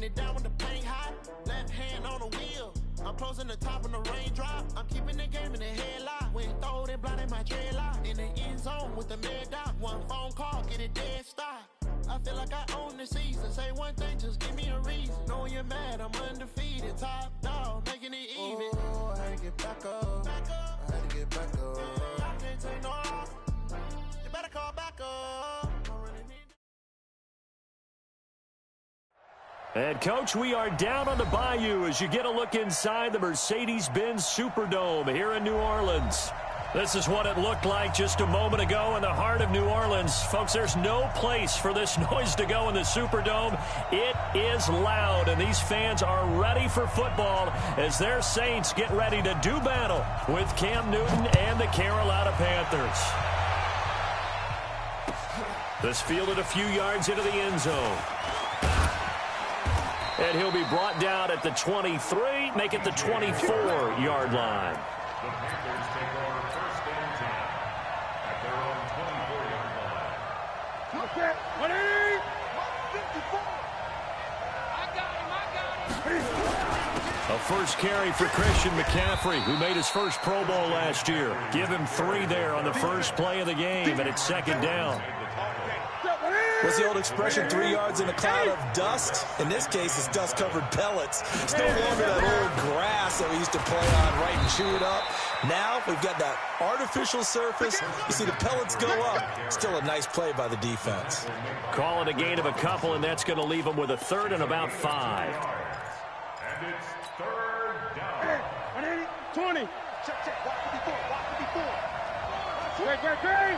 Bringing it down when the paint hot. Left hand on the wheel. I'm closing the top on the raindrop. I'm keeping the game in the headlock. When throw it, blinding my dreadlock. In the end zone with the mad dot. One phone call, get it dead stop. I feel like I own the season. Say one thing, just give me a reason. Knowing you're mad, I'm undefeated. Top dog, making it even. Oh, I had to get back up. I had to get back up. I can't take no loss. You better call back up. And, Coach, we are down on the bayou as you get a look inside the Mercedes-Benz Superdome here in New Orleans. This is what it looked like just a moment ago in the heart of New Orleans. Folks, there's no place for this noise to go in the Superdome. It is loud, and these fans are ready for football as their Saints get ready to do battle with Cam Newton and the Carolina Panthers. This fielded a few yards into the end zone. And he'll be brought down at the 23, make it the 24-yard line. The Panthers take over first and 10 at their own 24-yard line. Okay, 180, 154. I got him. A first carry for Christian McCaffrey, who made his first Pro Bowl last year. Give him 3 there on the first play of the game, and it's second down. What's the old expression, 3 yards in a cloud of dust? In this case, it's dust-covered pellets. It's no longer that old grass that we used to play on, right, and chew it up. Now we've got that artificial surface. You see the pellets go up. Still a nice play by the defense. Call it a gain of a couple, and that's going to leave them with a third and about 5. And it's third down. 20. Check. Walk 54. Great.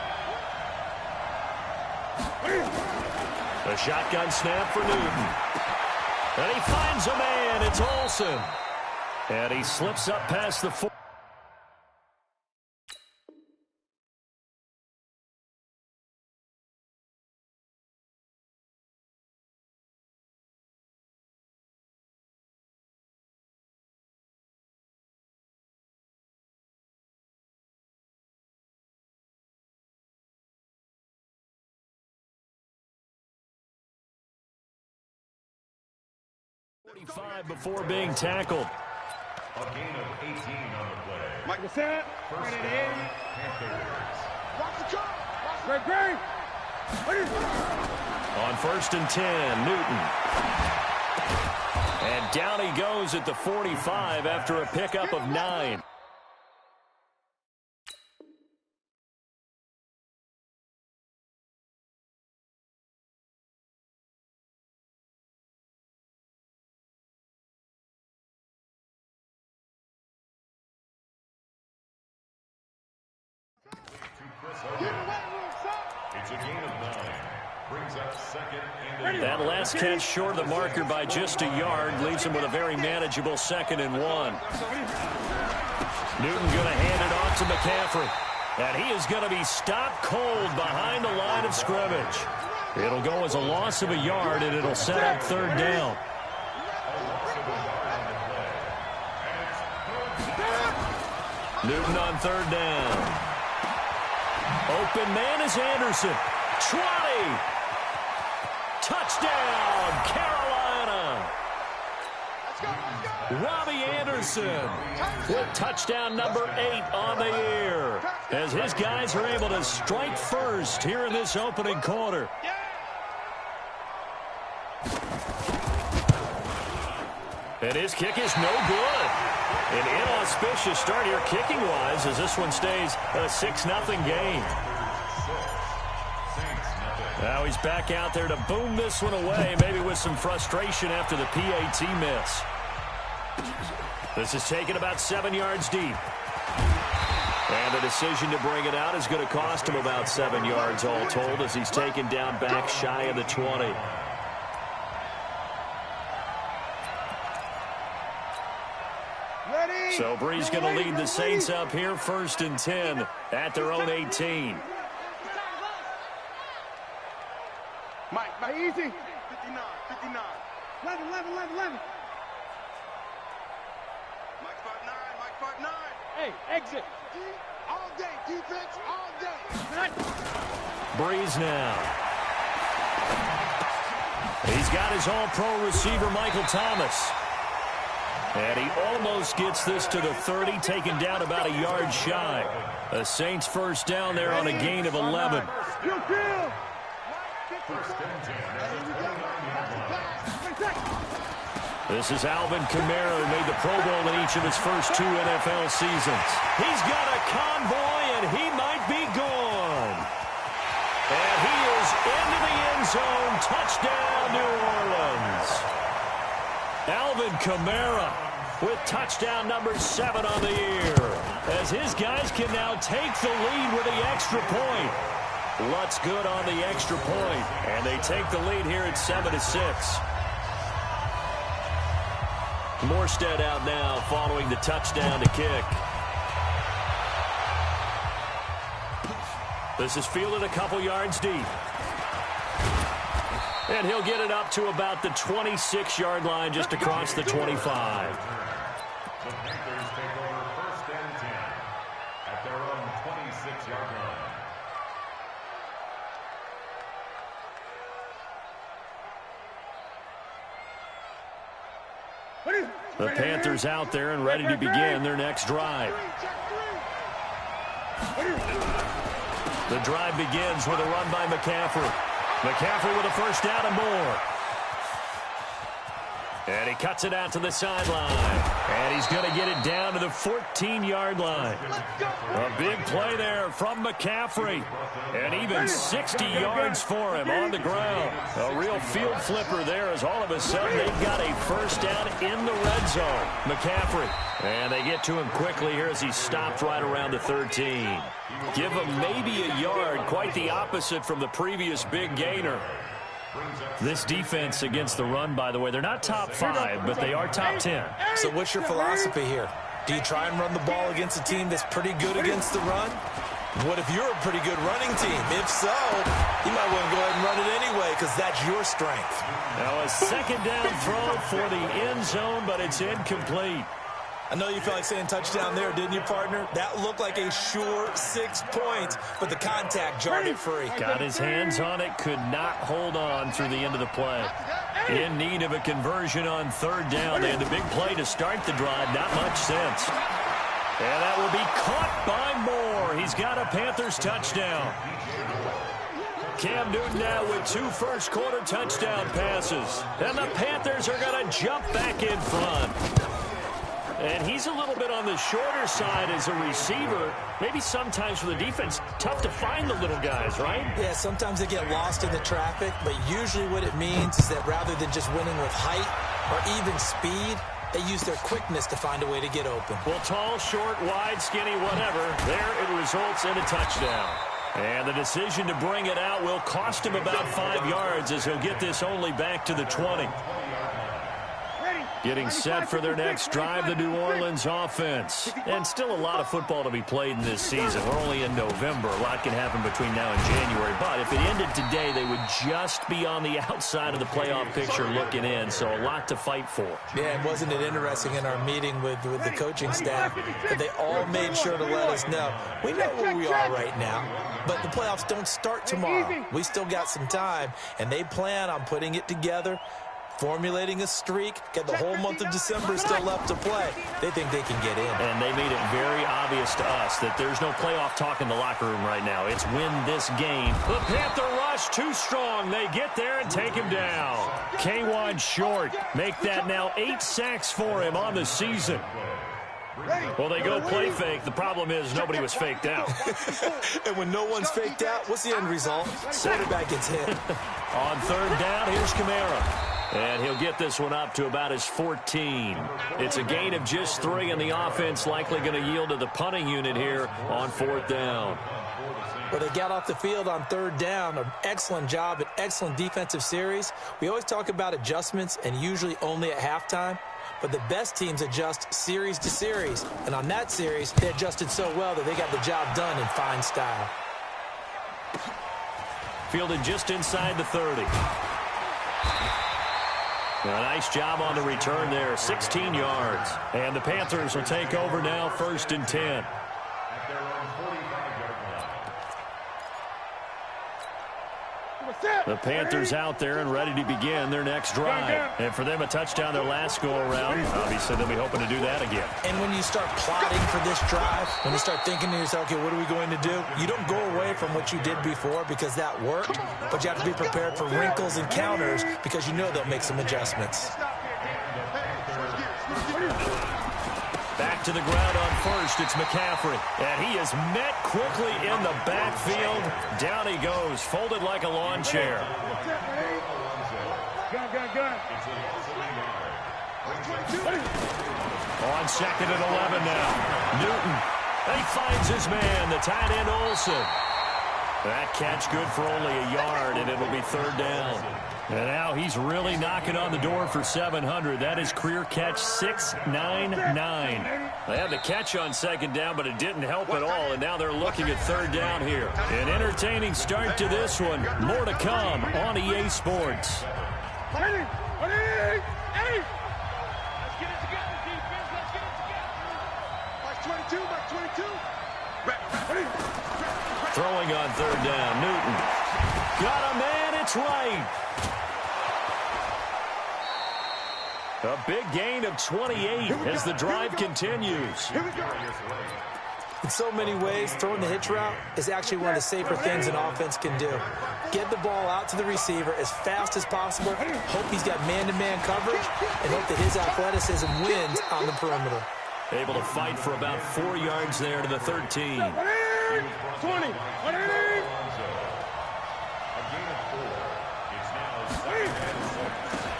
A shotgun snap for Newton. And he finds a man. It's Olsen. And he slips up past the 4. Before being tackled. A gain of 18 on the play. Michael set. First down, Panthers. Watch the Great. On first and 10, Newton. And down he goes at the 45 after a pickup of 9. It's a gain of 9. Brings up second and 8. That last catch short of the marker by just a yard leaves him with a very manageable 2nd and 1. Newton going to hand it off to McCaffrey. And he is going to be stopped cold behind the line of scrimmage. It'll go as a loss of a yard, and it'll set up third down. Newton on third down. Open man is Anderson. 20. Touchdown, Carolina. Robbie Anderson with touchdown number 8 on the year as his guys are able to strike first here in this opening quarter. And his kick is no good. An inauspicious start here kicking-wise as this one stays a 6-0 game. Now he's back out there to boom this one away, maybe with some frustration after the PAT miss. This is taken about 7 yards deep. And the decision to bring it out is going to cost him about 7 yards all told as he's taken down back shy of the 20. So Bree's going to lead the Saints up here first and 10 at their own 18. Mike, easy. 59. 11. Mike 5'9. Hey, exit. All day, defense, all day. Breeze now. He's got his all-pro receiver, Michael Thomas. And he almost gets this to the 30, taken down about a yard shy. The Saints first down there on a gain of 11. This is Alvin Kamara, who made the Pro Bowl in each of his first 2 NFL seasons. He's got a convoy, and he might be gone. And he is into the end zone. Touchdown, New Orleans. Alvin Kamara with touchdown number 7 on the year, as his guys can now take the lead with the extra point. Lutz good on the extra point, and they take the lead here at 7-6. Morstead out now following the touchdown to kick. This is fielded a couple yards deep. And he'll get it up to about the 26-yard line, just across the 25. The Panthers take over first and 10 at their own 26-yard line. The Panthers out there and ready to begin their next drive. The drive begins with a run by McCaffrey. McCaffrey with a first down and more. And he cuts it out to the sideline. And he's going to get it down to the 14-yard line. A big play there from McCaffrey. And even 60 yards for him on the ground. A real field flipper there, as all of a sudden they've got a first down in the red zone. McCaffrey. And they get to him quickly here as he stopped right around the 13. Give him maybe a yard. Quite the opposite from the previous big gainer. This defense against the run, by the way, they're not top 5, but they are top 10. So what's your philosophy here? Do you try and run the ball against a team that's pretty good against the run? What if you're a pretty good running team? If so, you might want to go ahead and run it anyway, because that's your strength. Now a second down throw for the end zone, but it's incomplete. I know you felt like saying touchdown there, didn't you, partner? That looked like a sure 6 points, but the contact jarred it free. Got his hands on it, could not hold on through the end of the play. In need of a conversion on third down. They had the big play to start the drive, not much sense. And that will be caught by Moore. He's got a Panthers touchdown. Cam Newton now with 2 first-quarter touchdown passes. And the Panthers are going to jump back in front. And he's a little bit on the shorter side as a receiver. Maybe sometimes for the defense, tough to find the little guys, right? Yeah, sometimes they get lost in the traffic, but usually what it means is that rather than just winning with height or even speed, they use their quickness to find a way to get open. Well, tall, short, wide, skinny, whatever, there it results in a touchdown. And the decision to bring it out will cost him about 5 yards, as he'll get this only back to the 20. Getting set for their next drive, the New Orleans offense. And still a lot of football to be played in this season. We're only in November. A lot can happen between now and January. But if it ended today, they would just be on the outside of the playoff picture looking in. So a lot to fight for. Yeah, and wasn't it interesting in our meeting with the coaching staff that they all made sure to let us know, we know where we are right now, but the playoffs don't start tomorrow. We still got some time, and they plan on putting it together, formulating a streak, get the whole month of December still left to play. They think they can get in. And they made it very obvious to us that there's no playoff talk in the locker room right now. It's win this game. The Panther rush too strong. They get there and take him down. K1 Short make that now 8 sacks for him on the season. Well, they go play fake. The problem is nobody was faked out. And when no one's faked out, what's the end result? Quarterback gets hit. On third down, here's Kamara. And he'll get this one up to about his 14. It's a gain of just 3, and the offense likely going to yield to the punting unit here on fourth down. Well, they got off the field on third down. An excellent job, an excellent defensive series. We always talk about adjustments, and usually only at halftime. But the best teams adjust series to series. And on that series, they adjusted so well that they got the job done in fine style. Fielded just inside the 30. A nice job on the return there, 16 yards. And the Panthers will take over now, 1st and 10. At their own 45-yard line. The Panthers out there and ready to begin their next drive. And for them, a touchdown their last go-around. Obviously, they'll be hoping to do that again. And when you start plotting for this drive, when you start thinking to yourself, okay, what are we going to do? You don't go away from what you did before because that worked, but you have to be prepared for wrinkles and counters because you know they'll make some adjustments. Back to the ground on first. It's McCaffrey. And he is met quickly in the backfield. Down he goes, folded like a lawn chair. On second and 11 now. Newton. He finds his man, the tight end Olsen. That catch good for only a yard, and it'll be third down. And now he's really knocking on the door for 700. That is career catch 699. They had the catch on second down, but it didn't help at all, and now they're looking at third down here. An entertaining start to this one. More to come on EA Sports. Let's get it together, defense. Let's get it together. Mike 22, Mike 22. Throwing on third down. Newton. Got a man. It's right. A big gain of 28 as the drive continues. In so many ways, throwing the hitch route is actually one of the safer things an offense can do. Get the ball out to the receiver as fast as possible, hope he's got man-to-man coverage, and hope that his athleticism wins on the perimeter. Able to fight for about 4 yards there to the 13. 20.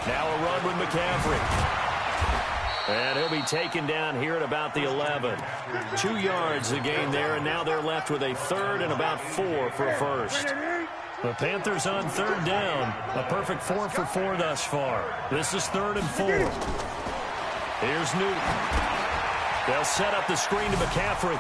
Now a run with McCaffrey. And he'll be taken down here at about the 11. 2 yards the gain there, and now they're left with a third and about 4 for a first. The Panthers on third down. A perfect 4 for 4 thus far. This is 3rd and 4. Here's Newton. They'll set up the screen to McCaffrey.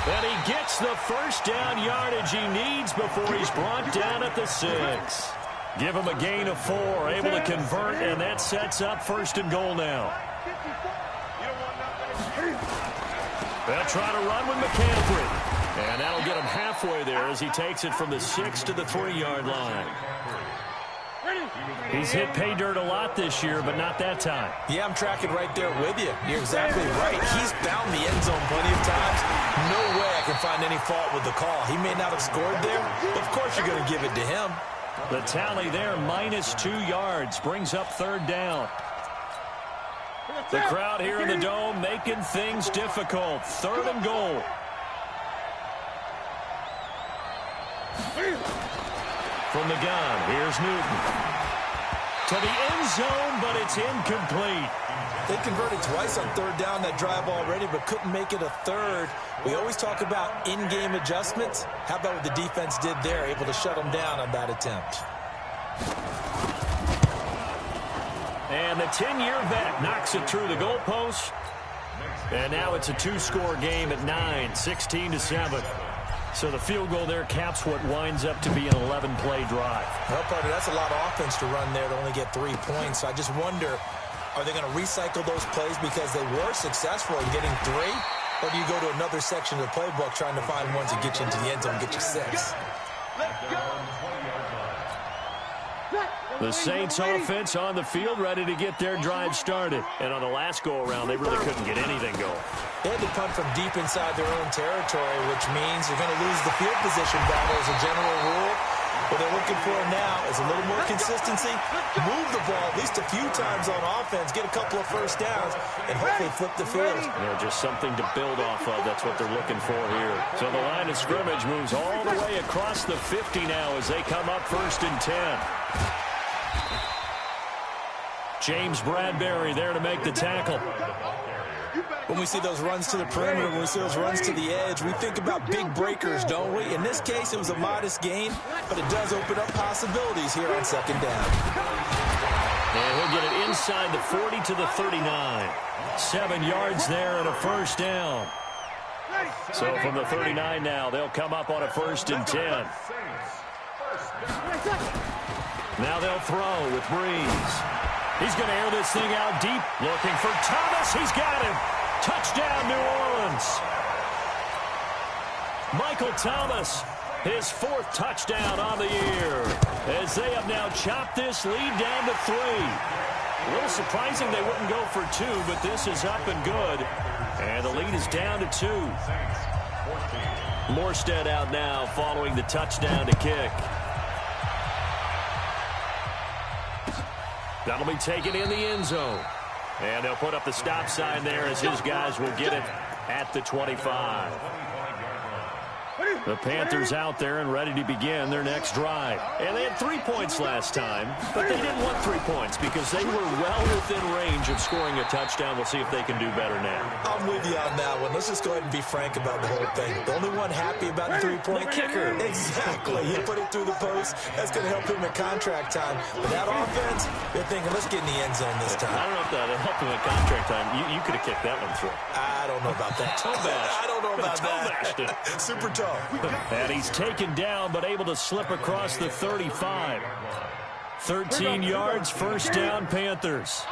And he gets the first down yardage he needs before he's brought down at the 6. Give him a gain of 4, able to convert, and that sets up 1st and goal now. They'll try to run with McCaffrey. And that'll get him halfway there as he takes it from the 6 to the 3-yard line. He's hit pay dirt a lot this year, but not that time. Yeah, I'm tracking right there with you. You're exactly right. He's bound the end zone plenty of times. No way I can find any fault with the call. He may not have scored there. Of course you're going to give it to him. The tally there, minus 2 yards, brings up third down. The crowd here in the Dome making things difficult. 3rd and goal. From the gun, here's Newton. To the end zone, but it's incomplete. They converted twice on third down that drive already, but couldn't make it a third. We always talk about in-game adjustments. How about what the defense did there, able to shut them down on that attempt. And the 10-year vet knocks it through the goalpost. And now it's a 2-score game at 9, 16-7. So the field goal there caps what winds up to be an 11-play drive. Well, partner, that's a lot of offense to run there to only get 3 points. So I just wonder, are they going to recycle those plays because they were successful in getting 3? Or do you go to another section of the playbook trying to find ones that get you into the end zone and get you 6? The Saints offense on the field ready to get their drive started. And on the last go-around, they really couldn't get anything going. They had to punt from deep inside their own territory, which means you're going to lose the field position battle as a general rule. What they're looking for now is a little more consistency, move the ball at least a few times on offense, get a couple of first downs, and hopefully flip the field. Yeah, just something to build off of. That's what they're looking for here. So the line of scrimmage moves all the way across the 50 now as they come up 1st and 10. James Bradbury there to make the tackle. When we see those runs to the perimeter, when we see those runs to the edge, we think about big breakers, don't we? In this case, it was a modest gain, but it does open up possibilities here on 2nd down. And he'll get it inside the 40 to the 39. 7 yards there and a 1st down. So from the 39 now, they'll come up on a 1st and 10. Now they'll throw with Breeze. He's going to air this thing out deep, looking for Thomas. He's got him. Touchdown, New Orleans. Michael Thomas His 4th touchdown on the year, as they have now chopped this lead down to 3. A little surprising they wouldn't go for 2, but this is up and good. And the lead is down to 2. Morstead out now following the touchdown to kick. That'll be taken in the end zone. And they'll put up the stop sign there as his guys will get it at the 25. The Panthers out there and ready to begin their next drive. And they had 3 points last time, but they didn't want 3 points because they were well within range of scoring a touchdown. We'll see if they can do better now. I'm with you on that one. Let's just go ahead and be frank about the whole thing. The only one happy about the 3-point kicker. Exactly. He put it through the post. That's going to help him in contract time. But that offense, they're thinking, let's get in the end zone this time. I don't know if that helped him in contract time. You could have kicked that one through. I don't know about that. I don't know about that. Super tough. And he's taken down, but able to slip across the 35. 13 yards, first down, Panthers.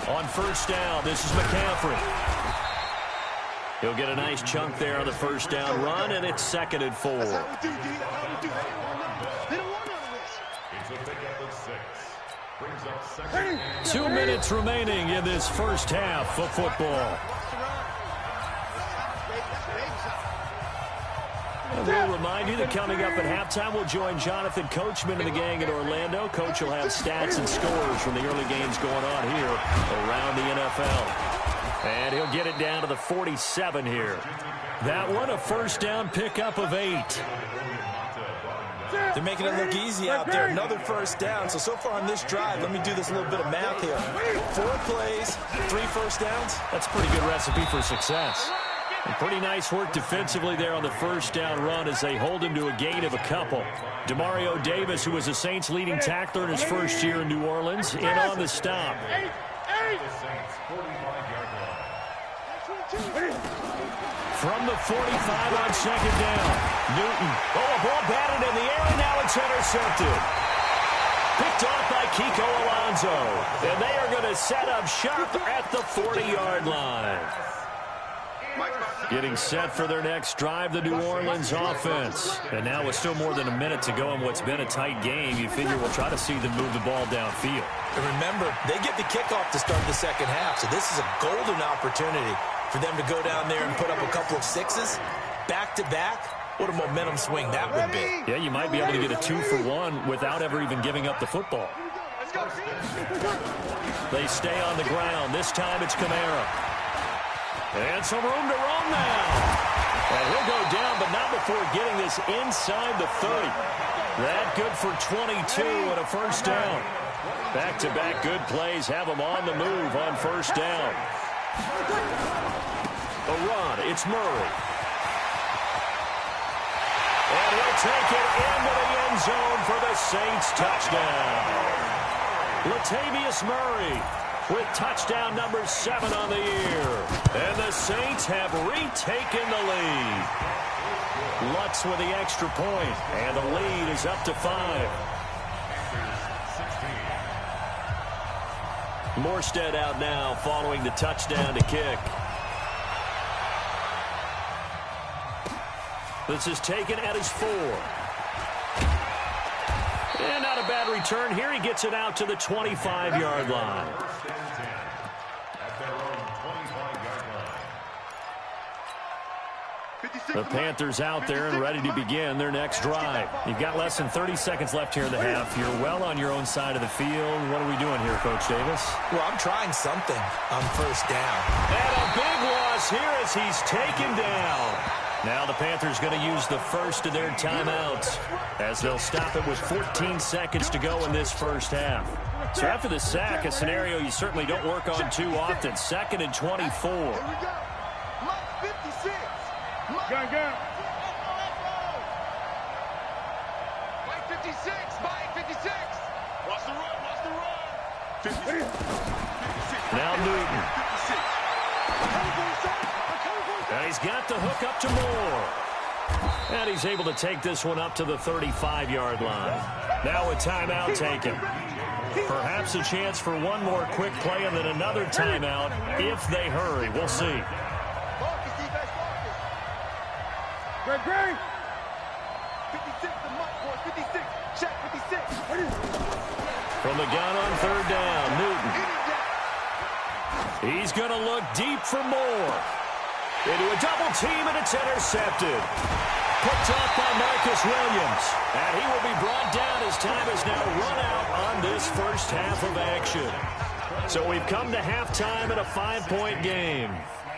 On first down, this is McCaffrey. He'll get a nice chunk there on the first down run, and it's 2nd and 4. It's a pickup of 6. Brings up 2nd. 2 minutes remaining in this first half of football. And we'll remind you that coming up at halftime, we'll join Jonathan Coachman and the gang in Orlando. Coach will have stats and scores from the early games going on here around the NFL. And he'll get it down to the 47 here. That one, a first down pickup of 8. They're making it look easy out there. Another first down. So far on this drive, let me do this little bit of math here. 4 plays, 3 first downs. That's a pretty good recipe for success. And pretty nice work defensively there on the first down run as they hold him to a gain of a couple. Demario Davis, who was the Saints' leading tackler in his first year in New Orleans, in on the stop. From the 45 on second down, Newton. Oh, a ball batted in the air, and now it's intercepted. Picked off by Kiko Alonso. And they are going to set up shop at the 40-yard line. Getting set for their next drive, the New Orleans offense. And now with still more than a minute to go in what's been a tight game, you figure we'll try to see them move the ball downfield. And remember, they get the kickoff to start the second half, so this is a golden opportunity for them to go down there and put up a couple of 6s back-to-back. What a momentum swing that would be. Yeah, you might be able to get a 2-for-1 without ever even giving up the football. They stay on the ground. This time it's Kamara. And some room to run now. And he'll go down, but not before getting this inside the 30. That good for 22 and a first down. Back-to-back good plays have them on the move on first down. A run, it's Murray. And he'll take it into the end zone for the Saints touchdown. Latavius Murray with touchdown number 7 on the year. And the Saints have retaken the lead. Lutz with the extra point, and the lead is up to 5. Morstead out now following the touchdown to kick. This is taken at his 4. And not a bad return here. He gets it out to the 25-yard line. The Panthers out there and ready to begin their next drive. You've got less than 30 seconds left here in the half. You're well on your own side of the field. What are we doing here, Coach Davis? Well, I'm trying something on first down. And a big loss here as he's taken down. Now the Panthers going to use the first of their timeouts as they'll stop it with 14 seconds to go in this first half. So after the sack, a scenario you certainly don't work on too often. 2nd and 24. Gun. Mike 56. Mike 56. Watch the run. Now Newton. And he's got the hook up to Moore. And he's able to take this one up to the 35-yard line. Now a timeout taken. Perhaps a chance for one more quick play and then another timeout if they hurry. We'll see. Great. 56, the mark, boy. 56. Check 56. From the gun on third down, Newton. He's going to look deep for more. Into a double team, and it's intercepted. Picked off by Marcus Williams. And he will be brought down as time has now run out on this first half of action. So we've come to halftime in a 5-point game.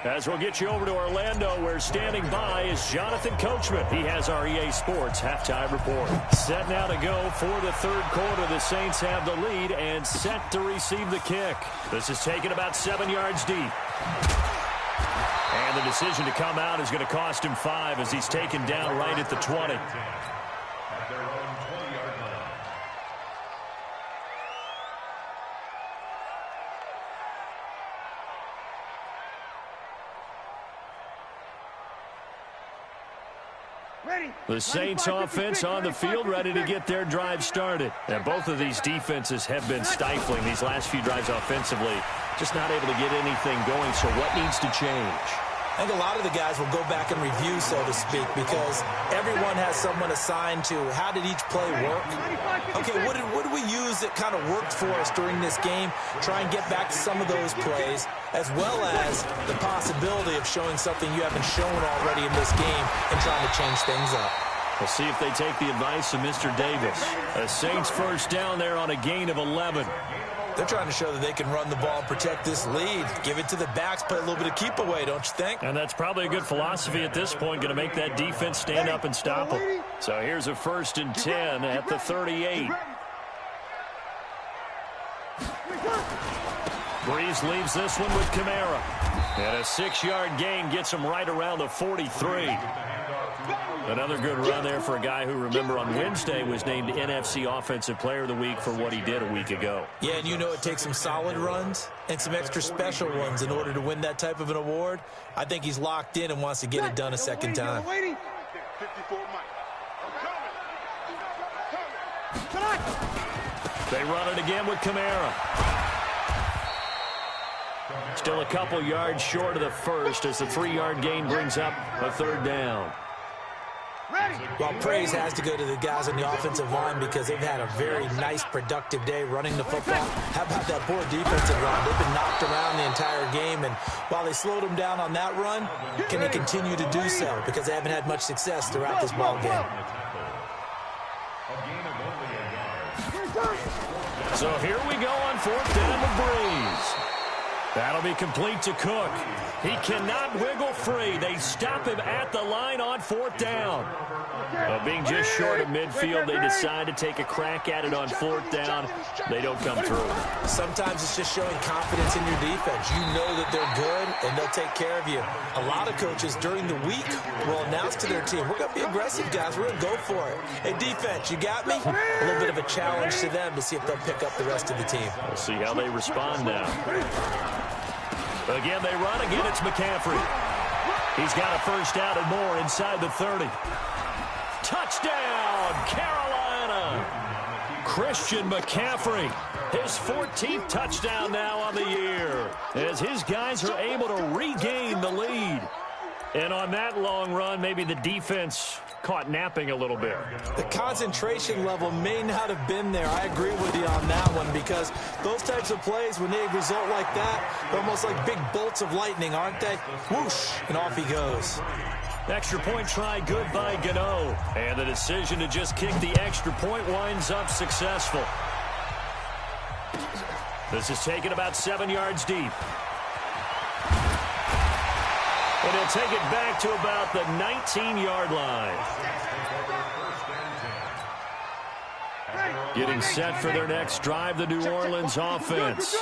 As we'll get you over to Orlando, where standing by is Jonathan Coachman. He has our EA Sports halftime report. Set now to go for the third quarter. The Saints have the lead and set to receive the kick. This is taken about 7 yards deep. And the decision to come out is going to cost him 5 as he's taken down right at the 20. At their own 20-yard line. The Saints offense on the field, ready to get their drive started. And both of these defenses have been stifling these last few drives offensively. Just not able to get anything going, so what needs to change? I think a lot of the guys will go back and review, so to speak, because everyone has someone assigned to how did each play work. Okay, what did we use that kind of worked for us during this game? Try and get back to some of those plays, as well as the possibility of showing something you haven't shown already in this game and trying to change things up. We'll see if they take the advice of Mr. Davis. A Saints first down there on a gain of 11. They're trying to show that they can run the ball and protect this lead. Give it to the backs, play a little bit of keep away, don't you think? And that's probably a good philosophy at this point, going to make that defense stand up and stop them. So here's a 1st and 10 at the 38. Breeze leaves this one with Kamara. And a 6-yard gain gets him right around the 43. Another good run there for a guy who, remember, on Wednesday was named NFC Offensive Player of the Week for what he did a week ago. Yeah, and you know it takes some solid runs and some extra special ones in order to win that type of an award. I think he's locked in and wants to get it done a second time. They run it again with Kamara. Still a couple yards short of the first as the 3-yard gain brings up a 3rd down. Well, praise has to go to the guys on the offensive line because they've had a very nice, productive day running the football. How about that poor defensive line? They've been knocked around the entire game, and while they slowed them down on that run, can they continue to do so? Because they haven't had much success throughout this ball game. So here we go on 4th down with Breeze. That'll be complete to Cook. He cannot wiggle free. They stop him at the line on 4th down. But being just short of midfield, they decide to take a crack at it on 4th down. They don't come through. Sometimes it's just showing confidence in your defense. You know that they're good, and they'll take care of you. A lot of coaches during the week will announce to their team, we're going to be aggressive, guys. We're going to go for it. Hey, defense, you got me? A little bit of a challenge to them to see if they'll pick up the rest of the team. We'll see how they respond now. Again, they run. Again, it's McCaffrey. He's got a first down and more inside the 30. Touchdown, Carolina. Christian McCaffrey, his 14th touchdown now on the year, as his guys are able to regain the lead. And on that long run, maybe the defense caught napping a little bit. The concentration level may not have been there. I agree with you on that one, because those types of plays, when they result like that, they're almost like big bolts of lightning, aren't they? Whoosh, and off he goes. Extra point try good by Gano. And the decision to just kick the extra point winds up successful. This is taken about 7 yards deep. And he'll take it back to about the 19-yard line. Getting set for their next drive, the New Orleans offense.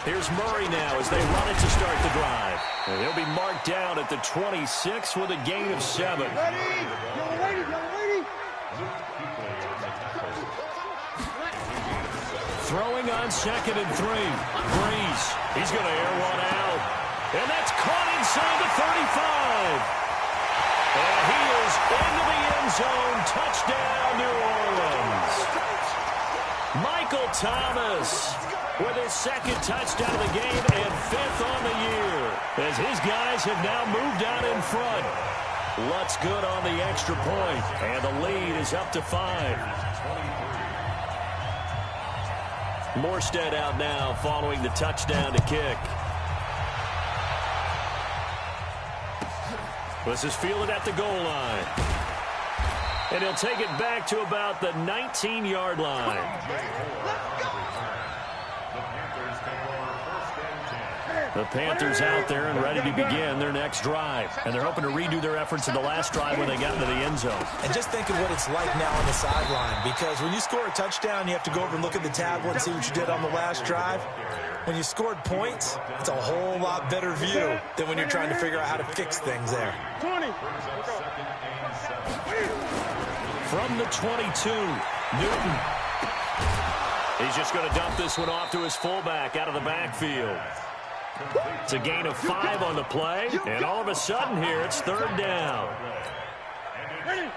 Here's Murray now as they run it to start the drive. And he'll be marked down at the 26 with a gain of 7. Throwing on 2nd and 3. Breeze. He's going to air one out. And that's caught inside the 35. And he is into the end zone. Touchdown, New Orleans. Michael Thomas with his second touchdown of the game and 5th on the year, as his guys have now moved out in front. Lutz good on the extra point, and the lead is up to 5. Morstead out now following the touchdown to kick. This is fielded at the goal line. And he'll take it back to about the 19-yard line. The Panthers out there and ready to begin their next drive. And they're hoping to redo their efforts in the last drive when they got into the end zone. And just think of what it's like now on the sideline, because when you score a touchdown, you have to go over and look at the tablet and see what you did on the last drive. When you scored points, it's a whole lot better view than when you're trying to figure out how to fix things there. 20. From the 22, Newton. He's just going to dump this one off to his fullback out of the backfield. It's a gain of 5 on the play, and all of a sudden here, it's 3rd down. Ready. 8.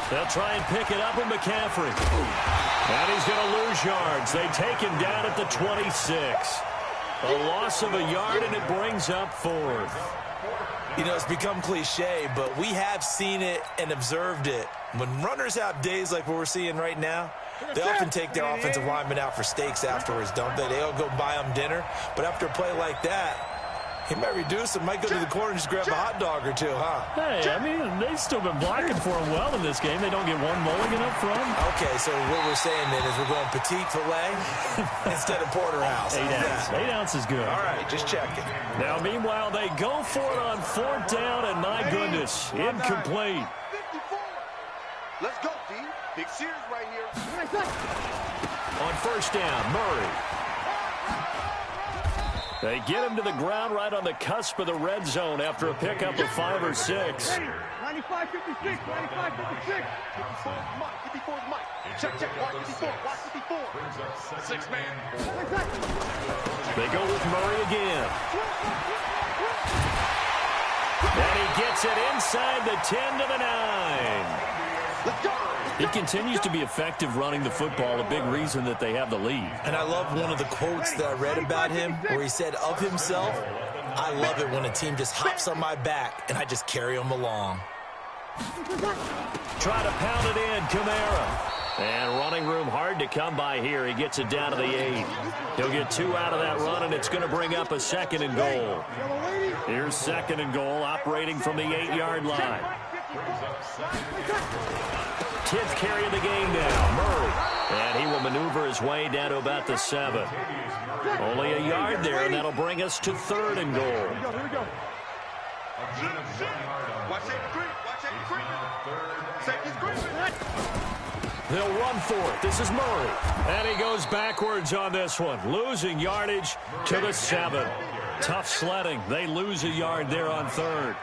They'll try and pick it up with McCaffrey. And he's going to lose yards. They take him down at the 26. A loss of a yard, and it brings up 4th. You know, it's become cliche, but we have seen it and observed it. When runners have days like what we're seeing right now, they often take their offensive linemen out for steaks afterwards, don't they? They'll go buy them dinner. But after a play like that, he might reduce and might go to the corner and just grab a hot dog or two, huh? Hey, I mean, they've still been blocking for him well in this game. They don't get one mulligan up front. Okay, so what we're saying then is we're going petite filet instead of porterhouse. 8 ounces. 8 ounces is good. All right, just checking. Now, meanwhile, they go for it on 4th down, and my goodness, incomplete. 54. Let's go, D. Big series right here. On 1st down, Murray. They get him to the ground right on the cusp of the red zone after a pickup of 5 or 6. 95-56, 95-56. 54's Mike. Check, watch 54, watch 54. 6-man. They go with Murray again. And he gets it inside the 10 to the 9. Let's go. He continues to be effective running the football, a big reason that they have the lead. And I love one of the quotes that I read about him where he said of himself, I love it when a team just hops on my back and I just carry them along. Try to pound it in, Kamara. And running room hard to come by here. He gets it down to the 8. He'll get 2 out of that run, and it's going to bring up a 2nd and goal. Here's 2nd and goal, operating from the 8-yard line. 10th carry of the game now, Murray. And he will maneuver his way down to about the 7. Only a yard there, and that'll bring us to 3rd and goal. Here we go. Watch that creep. Safety's creeping. They'll run for it. This is Murray. And he goes backwards on this one, losing yardage to the 7. Tough sledding. They lose a yard there on 3rd.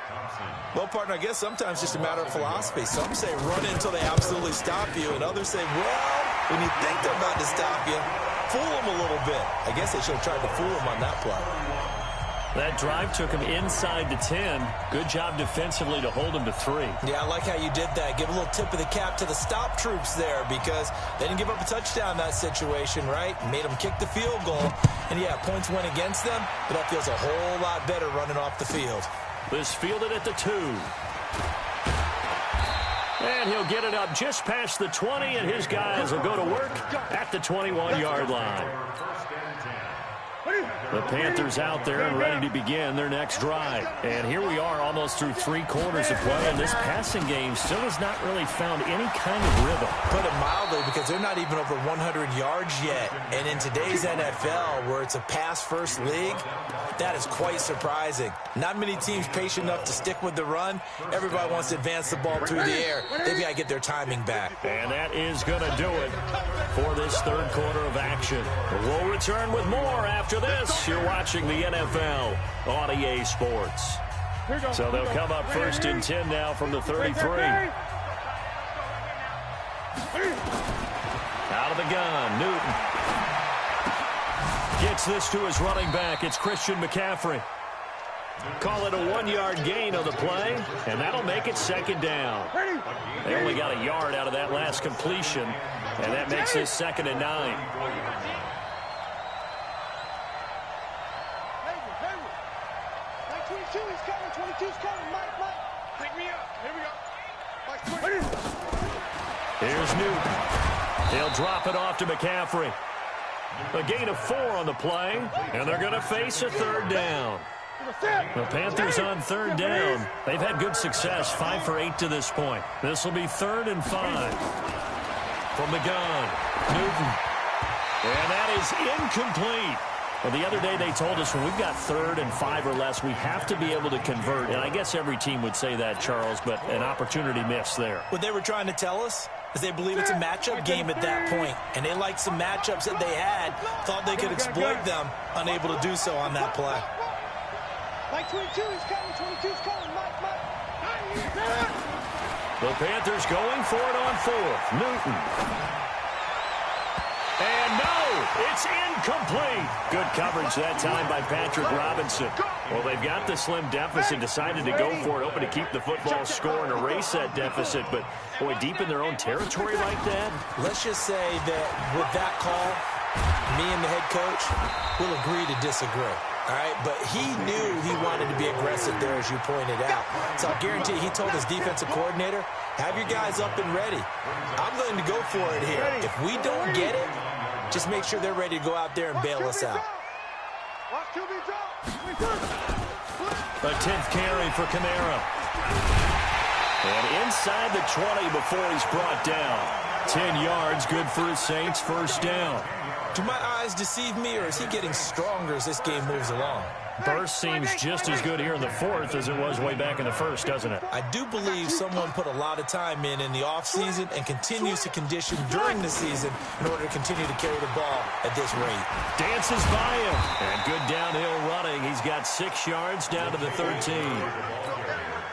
Well, partner, I guess sometimes it's just a matter of philosophy. Some say run until they absolutely stop you, and others say, well, when you think they're about to stop you, fool them a little bit. I guess they should have tried to fool them on that play. That drive took him inside the 10. Good job defensively to hold him to 3. Yeah, I like how you did that. Give a little tip of the cap to the stop troops there because they didn't give up a touchdown in that situation, right? Made them kick the field goal. And, yeah, points went against them, but that feels a whole lot better running off the field. This fielded at the 2. And he'll get it up just past the 20, and his guys will go to work at the 21-yard line. The Panthers out there and ready to begin their next drive. And here we are almost through 3 quarters of play, and this passing game still has not really found any kind of rhythm. Put it mildly, because they're not even over 100 yards yet. And in today's NFL, where it's a pass-first league, that is quite surprising. Not many teams patient enough to stick with the run. Everybody wants to advance the ball through the air. They've got to get their timing back. And that is going to do it for this 3rd quarter of action. We'll return with more after this. You're watching the NFL on EA Sports. So they'll come up 1st and 10 now from the 33. Out of the gun, Newton. Gets this to his running back. It's Christian McCaffrey. Call it a 1-yard gain on the play, and that'll make it second down. They only got a yard out of that last completion, and that makes this 2nd and 9. Mike 22, he's coming. 22's coming. Mike. Pick me up. Here we go. Mike 20. Here's Newton. He'll drop it off to McCaffrey. A gain of 4 on the play, and they're going to face a 3rd down. The Panthers on 3rd down. They've had good success, 5 for 8 to this point. This will be 3rd and 5. From the gun, Newton. And that is incomplete. Well, the other day they told us when we've got 3rd and 5 or less, we have to be able to convert. And I guess every team would say that, Charles, but an opportunity missed there. What they were trying to tell us is they believe it's a matchup game at that point, and they liked some matchups that they had, thought they could exploit them, unable to do so on that play. Mike 22, he's coming. 22's coming. Mike. The Panthers going for it on 4th. Newton. And no, it's incomplete. Good coverage that time by Patrick Robinson. Well, they've got the slim deficit, decided to go for it, hoping to keep the football score and erase that deficit. But, boy, deep in their own territory like that. Let's just say that with that call, me and the head coach will agree to disagree. All right, but he knew he wanted to be aggressive there, as you pointed out. So I guarantee he told his defensive coordinator, have your guys up and ready. I'm going to go for it here. If we don't get it, just make sure they're ready to go out there and bail us out. A 10th carry for Kamara. And inside the 20 before he's brought down. 10 yards, good for his Saints, 1st down. Do my eyes deceive me, or is he getting stronger as this game moves along? Burst seems just as good here in the 4th as it was way back in the 1st, doesn't it? I do believe someone put a lot of time in the offseason and continues to condition during the season in order to continue to carry the ball at this rate. Dances by him. And good downhill running. He's got 6 yards down to the 13.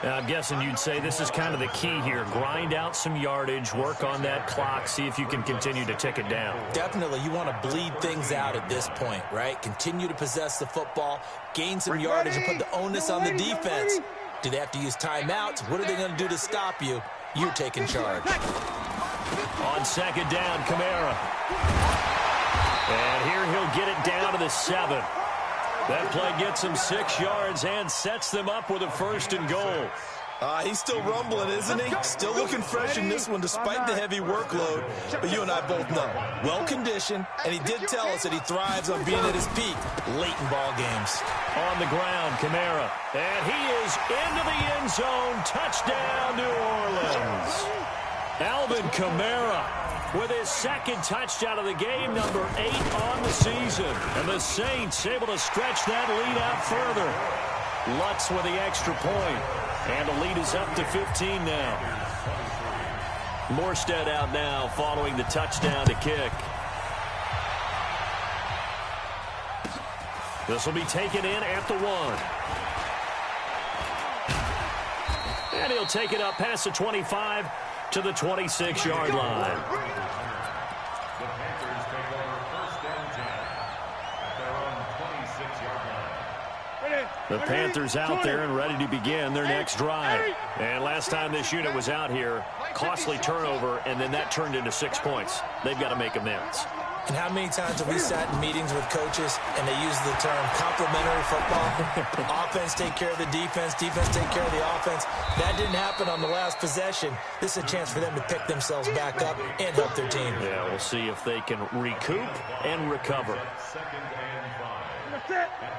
Now, I'm guessing you'd say this is kind of the key here. Grind out some yardage, work on that clock, see if you can continue to tick it down. Definitely. You want to bleed things out at this point, right? Continue to possess the football, gain some yardage, and put the onus on the defense. Do they have to use timeouts? What are they going to do to stop you? You're taking charge. On 2nd down, Kamara. And here he'll get it down to the 7. That play gets him 6 yards and sets them up with a 1st and goal. He's still rumbling, isn't he? Still looking fresh in this one despite the heavy workload. But you and I both know, well-conditioned, and he did tell us that he thrives on being at his peak late in ball games. On the ground, Kamara. And he is into the end zone. Touchdown, New Orleans. Alvin Kamara with his 2nd touchdown of the game, number 8 on the season. And the Saints able to stretch that lead out further. Lutz with the extra point. And the lead is up to 15 now. Morstead out now following the touchdown to kick. This will be taken in at the 1. And he'll take it up past the 25 to the 26-yard line. The Panthers take over 1st and 10 at their own 26-yard line. The Panthers out there and ready to begin their next drive. And last time this unit was out here, costly turnover, and then that turned into 6 points. They've got to make amends. And how many times have we sat in meetings with coaches and they use the term complementary football? Offense take care of the defense, defense take care of the offense. That didn't happen on the last possession. This is a chance for them to pick themselves back up and help their team. Yeah, we'll see if they can recoup and recover.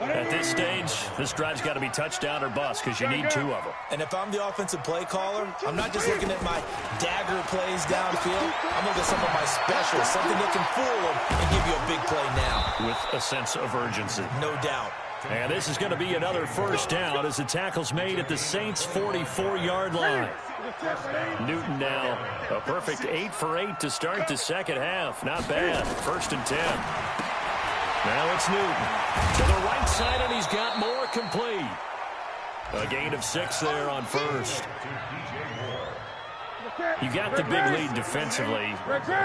At this stage, this drive's got to be touchdown or bust because you need 2 of them. And if I'm the offensive play caller, I'm not just looking at my dagger plays downfield. I'm looking at some of my specials, something that can fool them and give you a big play now. With a sense of urgency. No doubt. And this is going to be another 1st down as the tackle's made at the Saints' 44-yard line. Newton now a perfect 8 for 8 to start the second half. Not bad. 1st and 10. Now it's Newton to the right side, and he's got more complete. A gain of 6 there on 1st. You got the big lead defensively,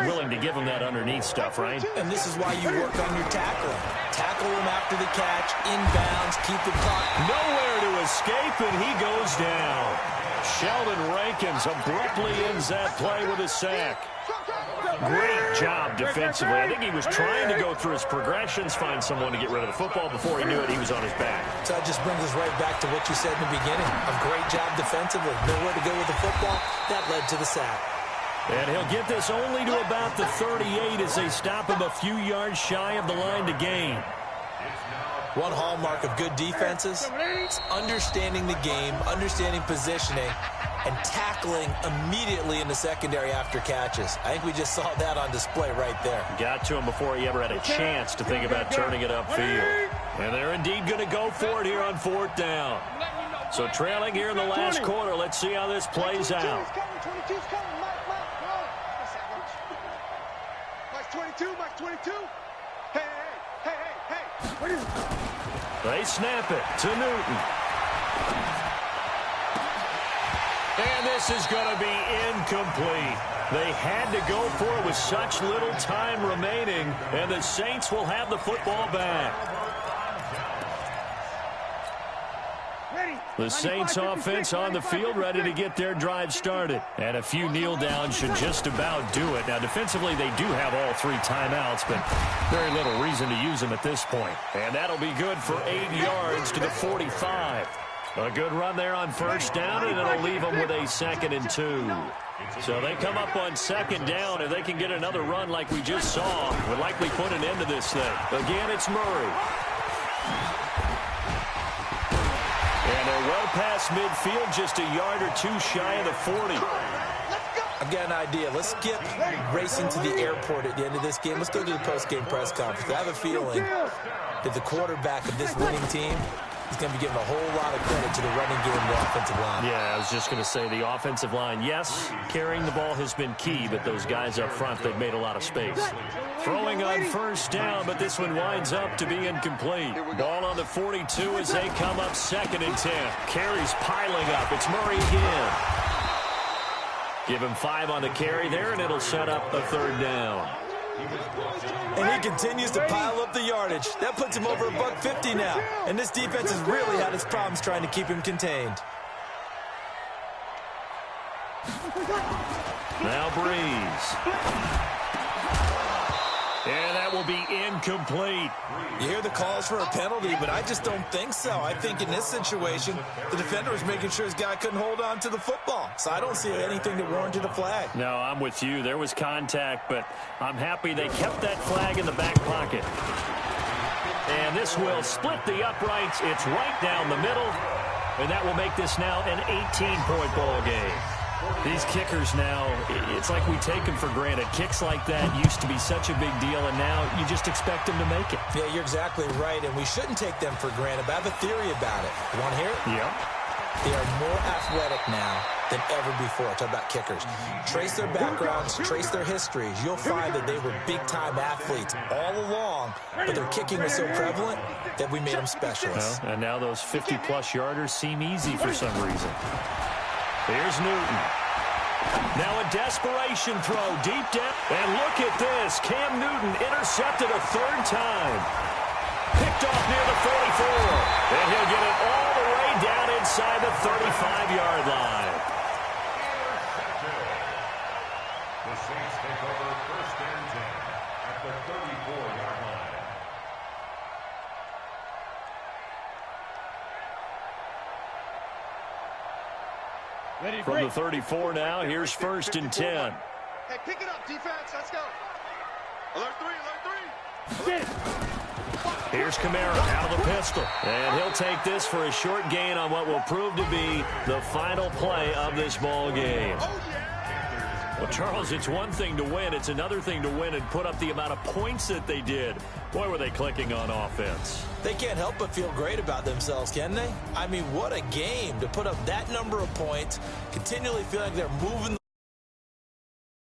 willing to give them that underneath stuff, right? And this is why you work on your tackling. Tackle him after the catch, inbounds, keep the clock. Nowhere to escape, and he goes down. Sheldon Rankins abruptly ends that play with a sack. Great job defensively. I think he was trying to go through his progressions, find someone to get rid of the football. Before he knew it, he was on his back. So that just brings us right back to what you said in the beginning. A great job defensively. Nowhere to go with the football. That led to the sack. And he'll get this only to about the 38 as they stop him a few yards shy of the line to gain. One hallmark of good defenses is understanding the game, understanding positioning, and tackling immediately in the secondary after catches. I think we just saw that on display right there. Got to him before he ever had a chance to think about turning it upfield. And they're indeed going to go for it here on 4th down. So trailing here in the last quarter. Let's see how this plays out. 22. Hey. They snap it to Newton. And this is going to be incomplete. They had to go for it with such little time remaining, and the Saints will have the football back. The Saints offense on the field ready to get their drive started. And a few kneel downs should just about do it. Now, defensively, they do have all 3 timeouts, but very little reason to use them at this point. And that'll be good for 8 yards to the 45. A good run there on 1st down, and it'll leave them with a 2nd and 2. So they come up on 2nd down. If they can get another run like we just saw, would likely put an end to this thing. Again, it's Murray. And they're well past midfield, just a yard or 2 shy of the 40. I've got an idea. Let's skip racing to the airport at the end of this game. Let's go to the post-game press conference. I have a feeling that the quarterback of this winning team is going to be giving a whole lot of credit to the running game and the offensive line. Yeah, I was just going to say the offensive line, yes, carrying the ball has been key, but those guys up front, they've made a lot of space. Throwing on 1st down, but this one winds up to be incomplete. Ball on the 42 as they come up 2nd and 10. Carries piling up. It's Murray again. Give him 5 on the carry there, and it'll set up a 3rd down. And he continues to pile up the yardage. That puts him over $150 now. And this defense has really had its problems trying to keep him contained. Now Breeze. And that will be incomplete. You hear the calls for a penalty, but I just don't think so. I think in this situation, the defender was making sure his guy couldn't hold on to the football. So I don't see anything that warranted a flag. No, I'm with you. There was contact, but I'm happy they kept that flag in the back pocket. And this will split the uprights. It's right down the middle. And that will make this now an 18-point ball game. These kickers now, it's like we take them for granted. Kicks like that used to be such a big deal, and now you just expect them to make it. Yeah, you're exactly right, and we shouldn't take them for granted, but I have a theory about it. You want to hear it? Yeah. They are more athletic now than ever before. Talk about kickers. Trace their backgrounds, trace their histories. You'll find that they were big-time athletes all along, but their kicking was so prevalent that we made them specialists. Well, and now those 50-plus yarders seem easy for some reason. Here's Newton. Now a desperation throw deep down. And look at this. Cam Newton intercepted a 3rd time. Picked off near the 44. And he'll get it all the way down inside the 35-yard line. The Saints take over 1st and 10 at the 34-yard line. From the 34 now, here's 1st and 10. Hey, pick it up, defense. Let's go. Alert 3. Here's Kamara out of the pistol. And he'll take this for a short gain on what will prove to be the final play of this ball game. Well, Charles, it's one thing to win. It's another thing to win and put up the amount of points that they did. Boy, were they clicking on offense. They can't help but feel great about themselves, can they? I mean, what a game to put up that number of points, continually feeling like they're moving